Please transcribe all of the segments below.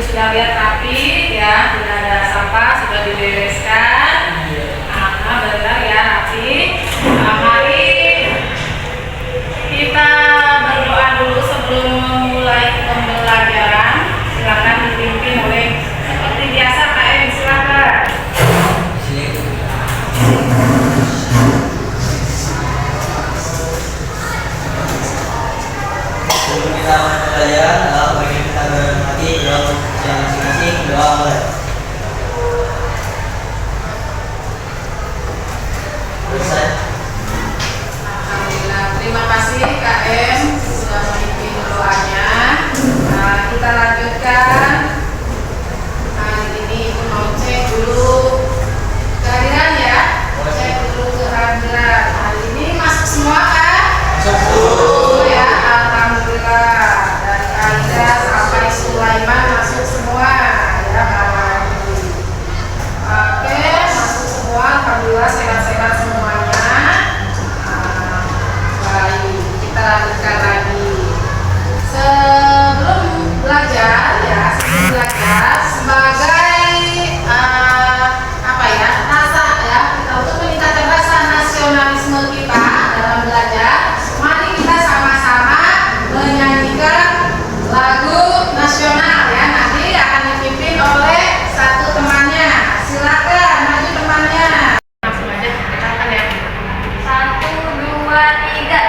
sudah lihat rapi ya, tidak ada sampah, sudah dibereskan. Nah, benar ya, rapi. Nah, mari kita berdoa dulu sebelum memulai pembelajaran. Silakan dipimpin oleh seperti biasa KM, silakan. Sebelum kita belajar, bagi kita berhati dalam yang masing-masing doa mulai. Selesai. Alhamdulillah, terima kasih KM sudah memimpin doanya. Nah, kita lanjutkan. Hari ini Ibu mau cek dulu kehadiran ya. Cek dulu kehadiran. Hari ini masuk semua kan? Masuk ya, alhamdulillah. Dari Aida sampai Sulaiman masuk semua ya, kawan. Oke, masuk semua. Alhamdulillah sehat-sehat semuanya. Baik, kita lanjutkan lagi. Sebelum belajar ya, sebagai apa ya, rasa ya, kita untuk meningkatkan rasa nasionalisme kita dalam belajar, mari kita sama-sama menyanyikan lagu nasional ya. Nanti akan dipimpin oleh satu temannya. Silakan maju temannya. Langsung aja kita akan ya. 1, 2, 3.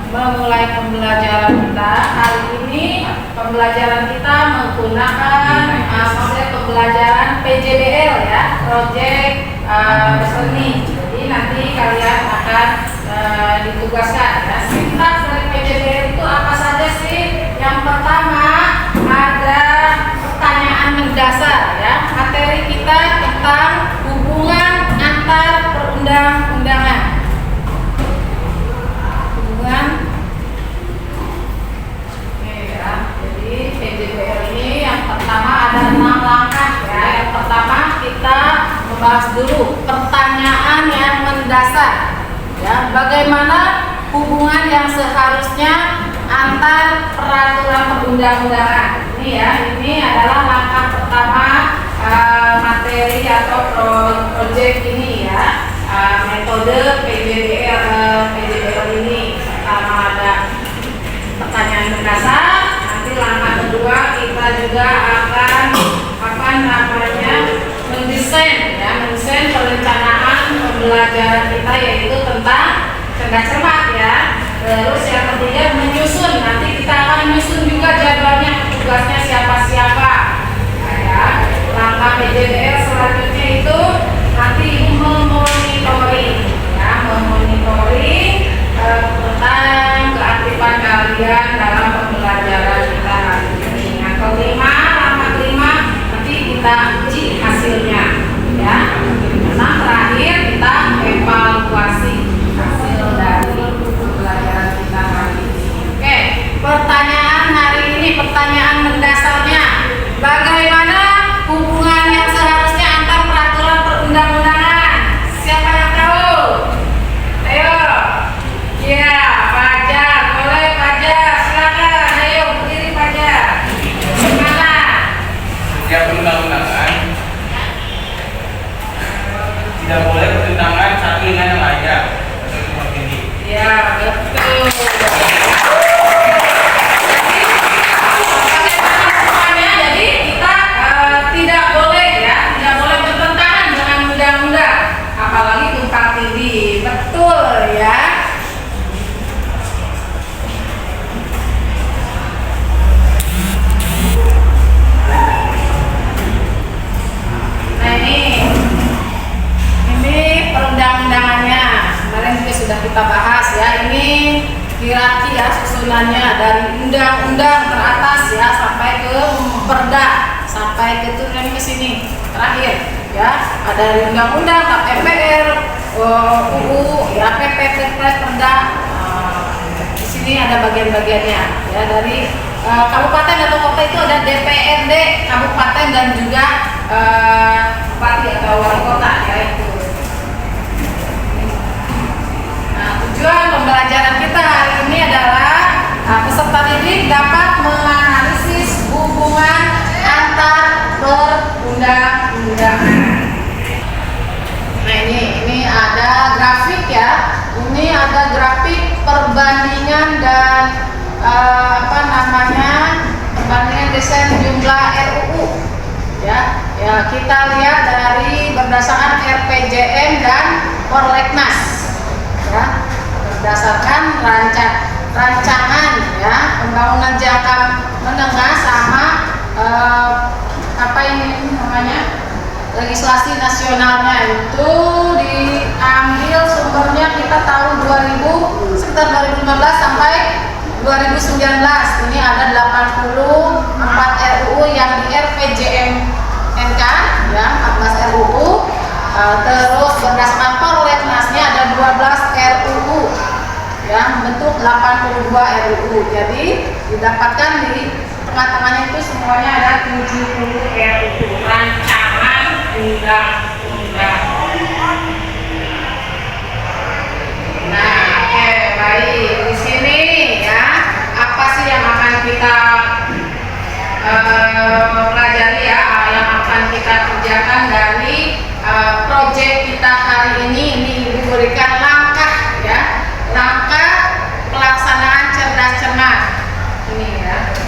Memulai pembelajaran kita hari ini, pembelajaran kita menggunakan model pembelajaran PJBL ya, Project Seni. Jadi nanti kalian akan ditugaskan ya. Sintaks dari PJBL itu apa saja sih? Yang pertama ada pertanyaan mendasar ya. Materi kita tentang hubungan antar perundang-undangan. Jadi PJBL ini yang pertama ada 6 langkah ya. Yang pertama kita membahas dulu pertanyaan yang mendasar ya. Bagaimana hubungan yang seharusnya antar peraturan perundang-undangan. Ini ya, ini adalah langkah pertama materi atau proyek ini ya. metode PJDL ini. Pertama ada pertanyaan mendasar, nanti langkah kedua kita juga akan mendesain perencanaan pembelajaran kita, yaitu tentang cerdas cermat ya. Terus yang ketiga menyusun, nanti kita akan menyusun juga jadwalnya, tugasnya siapa-siapa. Nah, ya. Langkah PJDL selanjutnya itu nanti ibu memonitoring tentang keaktifan kalian dalam pembelajaran kita hari ini. Yang kelima, langkah kelima nanti kita uji hasilnya ya. Nah, terakhir kita evaluasi hasil dari pembelajaran kita hari ini. Oke, pertanyaan hari ini, pertanyaan mendasarnya, bagaimana hubungan yang seharusnya antar peraturan perundang-undangan? Siapa yang tahu? Ayo. Ya, Fajar, boleh Fajar, silakan. Ayo berdiri Fajar. Gimana? Setiap perundang-undangan tidak boleh bertentangan satu dengan yang lainnya. Ya, betul. Jadi kita tidak boleh bertentangan dengan undang-undang, apalagi tumpang tindih. Betul ya. Nah ini perundang-undangannya kemarin juga sudah kita bahas ya. Ini hierarki ya, susunannya dari undang-undang teratas ya sampai ke perda, sampai ke turun ke sini terakhir ya. Ada dari undang-undang, KPR, UU, ya PP, Perpres, Perda. Di sini ada bagian-bagiannya ya. Dari kabupaten atau kota itu ada DPRD kabupaten dan juga bupati atau wali kota ya itu. Nah, tujuan pembelajaran kita hari ini adalah peserta didik dapat menganalisis hubungan antar perundang-undangan. Nah ini ada grafik ya. Ini ada grafik perbandingan dan perbandingan desain jumlah RUU ya. Ya kita lihat dari berdasarkan RPJM dan Prolegnas ya, berdasarkan rancangan ya pembangunan jangka menengah sama legislasi nasionalnya itu diambil sumbernya kita tahun sekitar 2015 sampai 2019. Ini ada 84 RUU yang di RPJM NK ya, 14 RUU. Terus berdasarkan Prolegnasnya ada 12 RUU ya, membentuk 82 RUU. Jadi didapatkan di tengah-tengahnya itu semuanya ada 70 RUU, rancangan undang-undang. Nah, oke, baik. Di sini ya, apa sih yang akan kita pelajari ya, yang akan kita kerjakan dari proyek kita hari ini. Ini diberikan langkah ya, langkah pelaksanaan cerdas cermat ini ya.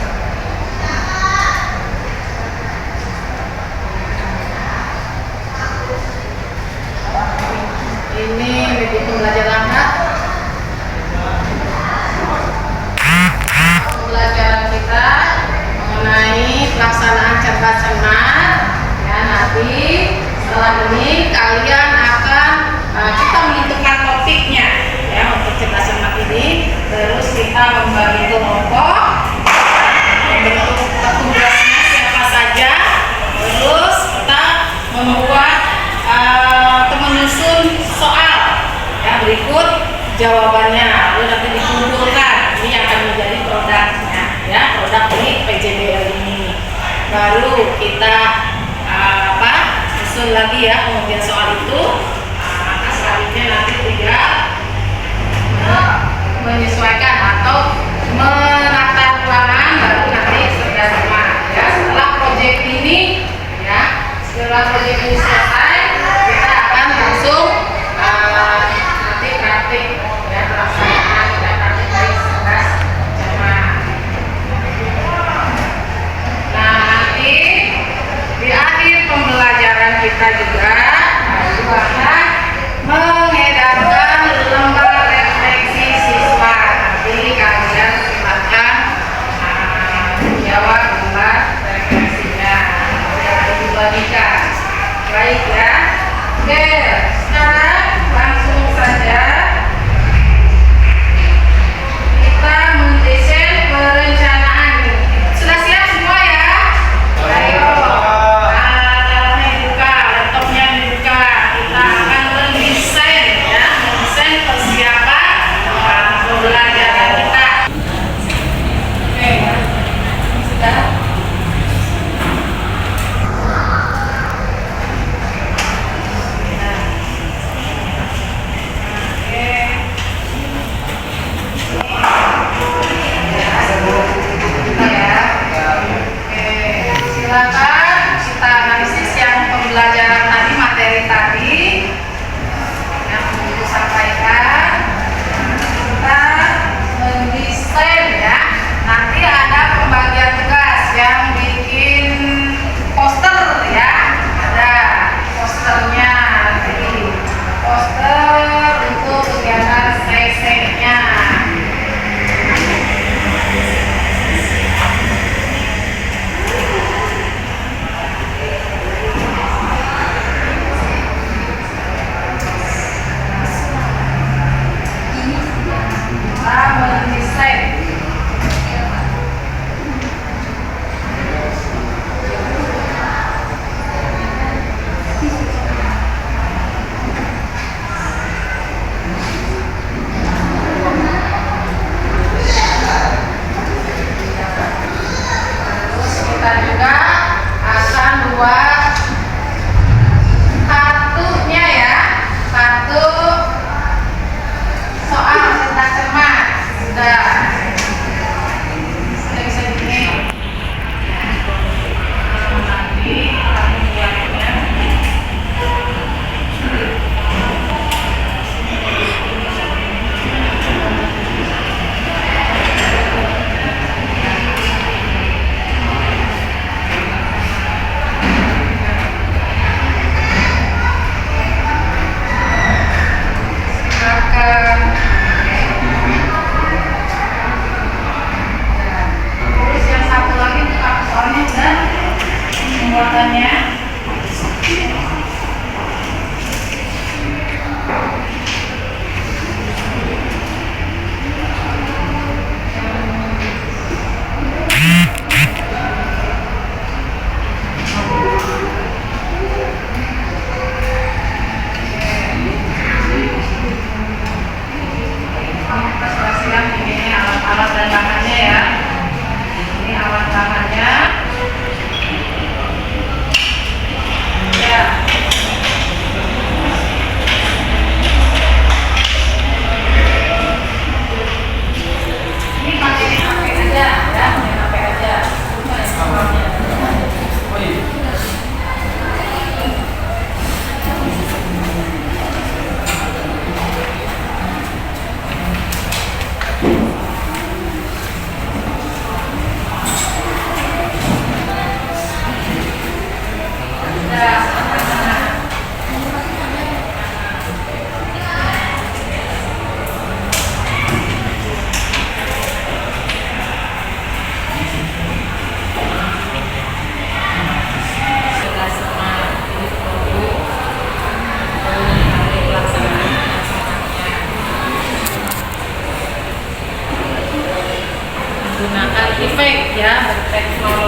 Ini begitu belajar langkah pembelajaran kita mengenai pelaksanaan cerdas cermat ya. Nanti setelah ini kalian akan kita menentukan topiknya ya untuk cerdas cermat ini. Terus kita membagi kelompok, membentuk tugasnya siapa saja. Terus kita membuat atau menyusun soal ya, berikut jawabannya, lalu nanti dikumpulkan. Ini yang akan menjadi produknya ya, produk dari PJDL ini. Baru kita susun lagi ya kemudian soal itu. Maka selanjutnya nanti tinggal menyesuaikan atau menata ruangan, baru nanti sudah cermat ya. Setelah proyek ini ya, setelah proyek ini selesai, kita akan langsung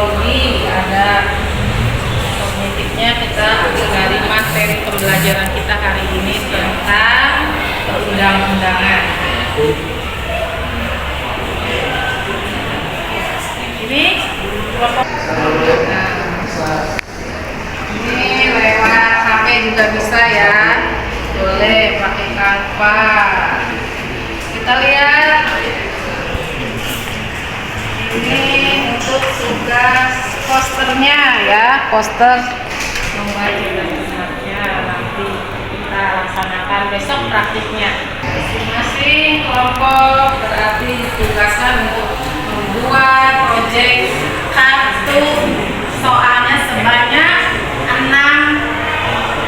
psikologi, ada kognitifnya. Kita ambil dari materi pembelajaran kita hari ini tentang perundang-undangan. Ini kelompok. Ini lewat HP juga bisa ya, boleh pakai Canva. Kita lihat ini untuk tugas posternya ya, poster membaca dan mengingatnya nanti kita laksanakan besok praktiknya. Masing-masing kelompok berarti ditugaskan untuk membuat proyek kartu, soalnya sebanyak 6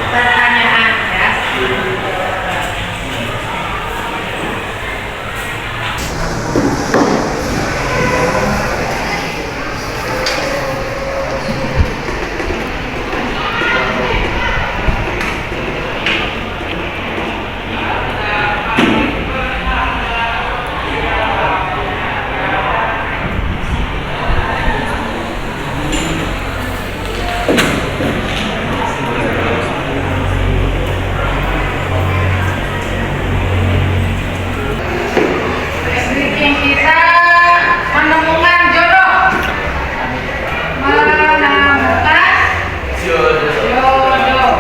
pertanyaan ya. Bikin kita menemukan jodoh, menemukan jodoh.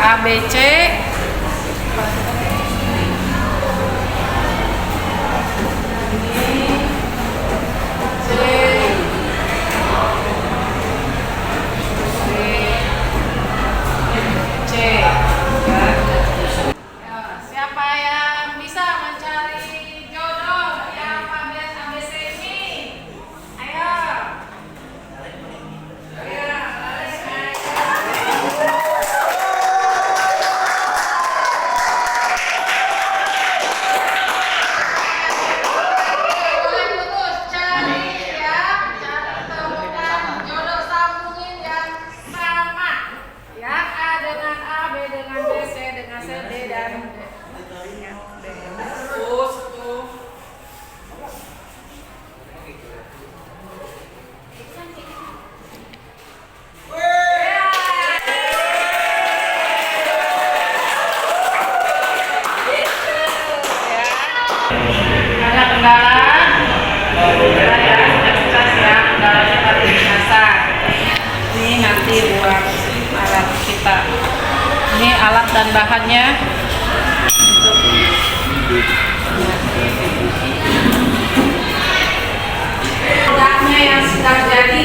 ABC siapa yang bisa mencari jodoh di alfabet ABC ini? Ayo. Boleh putus, cari ya, cari temukan jodoh, sambungin yang sama. Yang A dengan A, B dengan B, C dengan C, D dan D. Terus tuh. Ada kendala? Kendala ya, sudah sukses ya. Kendalanya tadi disasar. Ini nanti buat alat kita. Ini alat dan bahannya. Produknya yang sudah jadi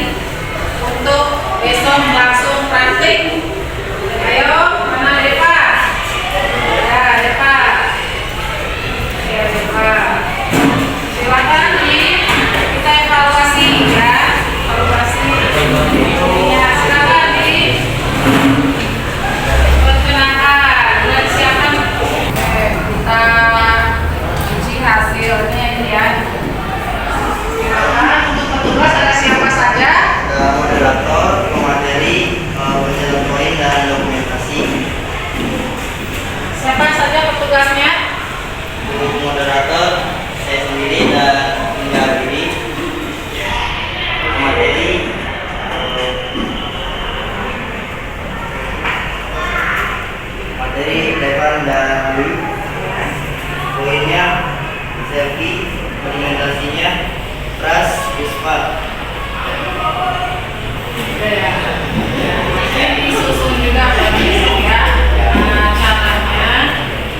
untuk besok langsung praktik. Ayo, mana Deva? Ya, Deva. Ya, Deva. Silakan kita evaluasi ya, evaluasi. Ya, silakan perkenalkan dan siapkan. Kita uji hasilnya ini ya. dari Devan dan Dwi. Poinnya Selvi, presentasinya Pras Puspa. Disusun juga besok ya. Caranya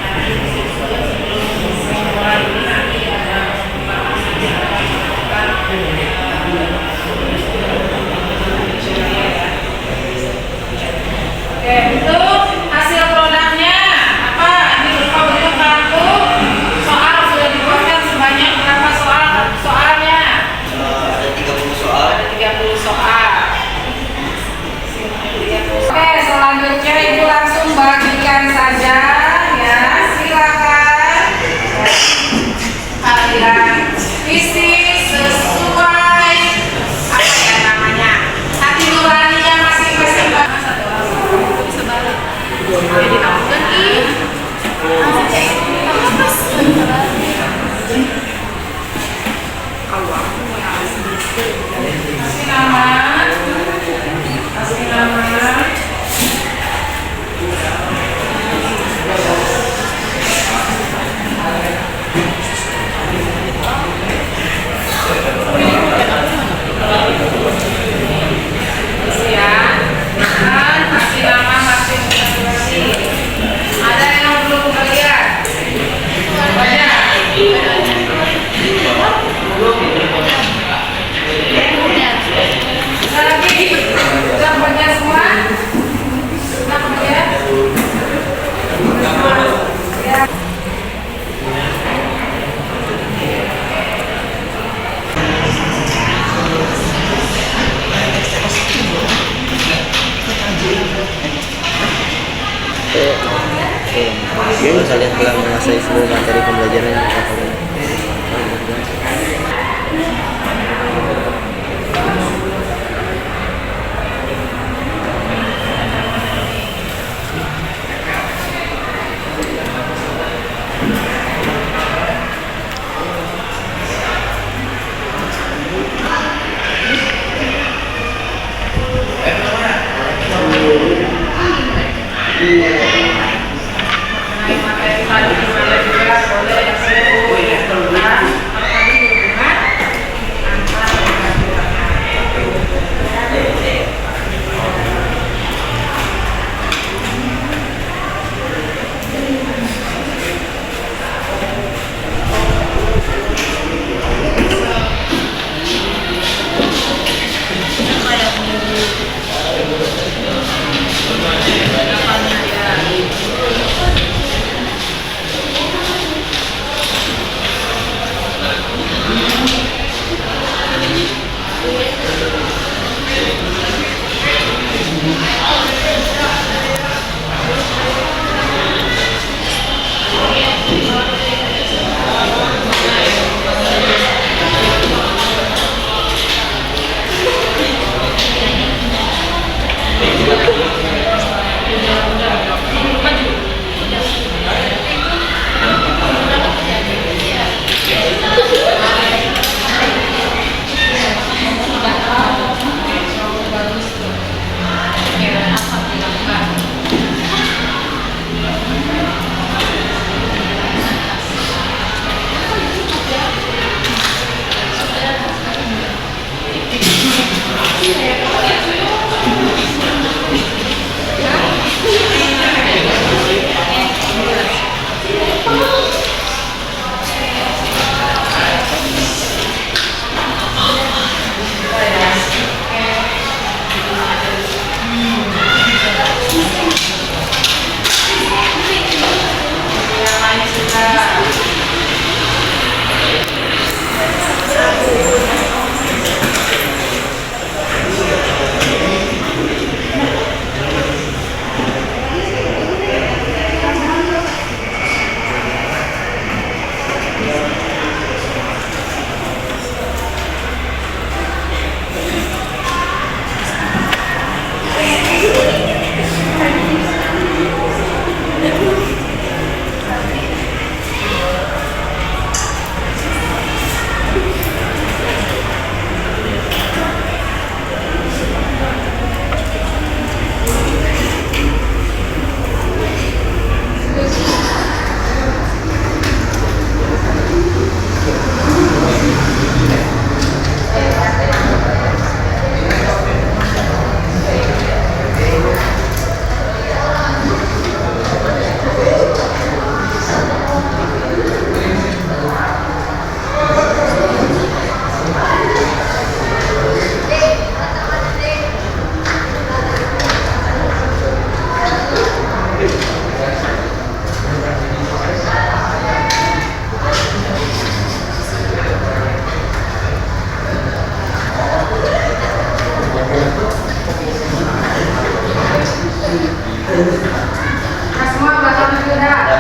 nanti disusun sebelum mulai ini nanti ada Oke, untuk hasil produknya apa? Ini lupa bentuk kartu. Soal sudah dibuatkan sebanyak berapa soalnya? Ada 30 soal. Ada 30 soal. Oke, selanjutnya Ibu langsung bagikan saja ya. Silakan. Kalian isi sesuai apa ya namanya? Hati nuraninya masing-masing. Jadi kamu kan kasih nama, kasih nama. Isi ya. Dan kasih nama masing-masing. Ada yang belum bagian? Banyak. Bisa lagi? Sudah bagian semua? Sudah bagian? Ya. Kalian telah menguasai semua materi pembelajaran yang kalian. Mengenai materi tadi gimana juga boleh yang seru ya tentang tadi hubungan antar Nah, semua belakang sudah.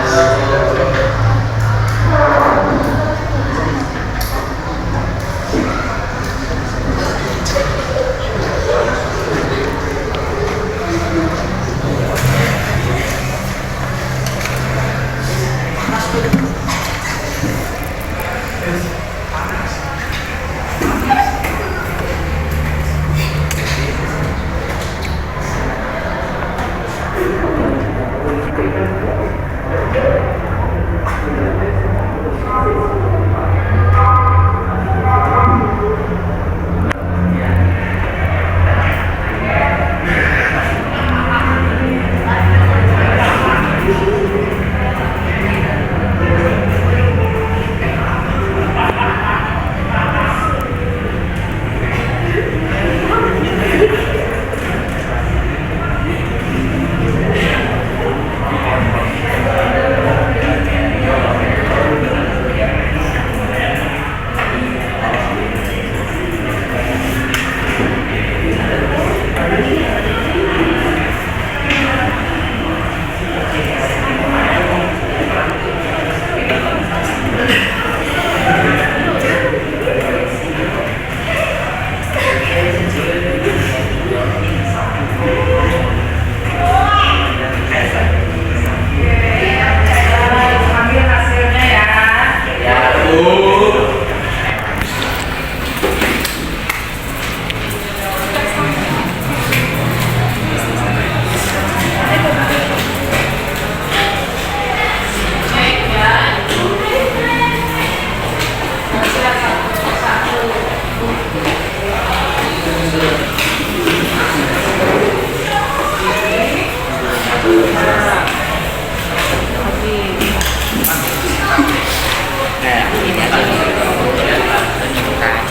Ambil hasilnya ya. Ya, Bu. Cek ya. Hasil satu. Nah, ini aja nih. KC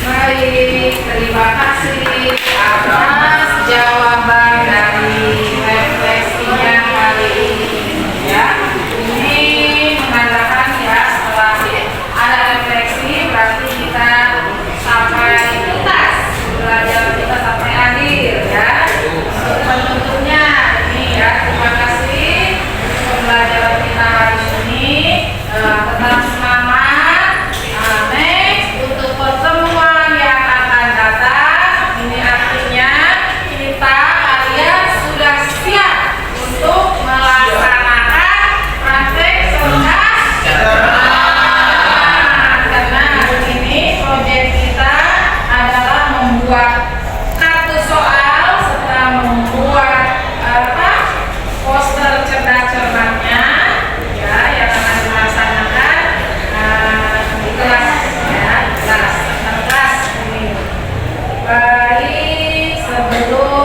Baik, terima kasih atas jawaban dari refleksinya kali ini. Ya, ini menandakan ya setelah ada refleksi berarti kita sampai tuntas belajar kita sampai akhir ya. Untuk penutupnya ini ya, terima kasih pembelajaran kita hari ini. Tetap semangat. Next untuk pertemuan yang akan datang, ini artinya kita kalian sudah siap untuk melaksanakan praktek cerdas cermat. Karena ini proyek kita adalah membuat kartu soal serta membuat poster cerdas cermatnya ya yang akan dilaksanakan di kelas ya, kelas ini. Baik, sebelum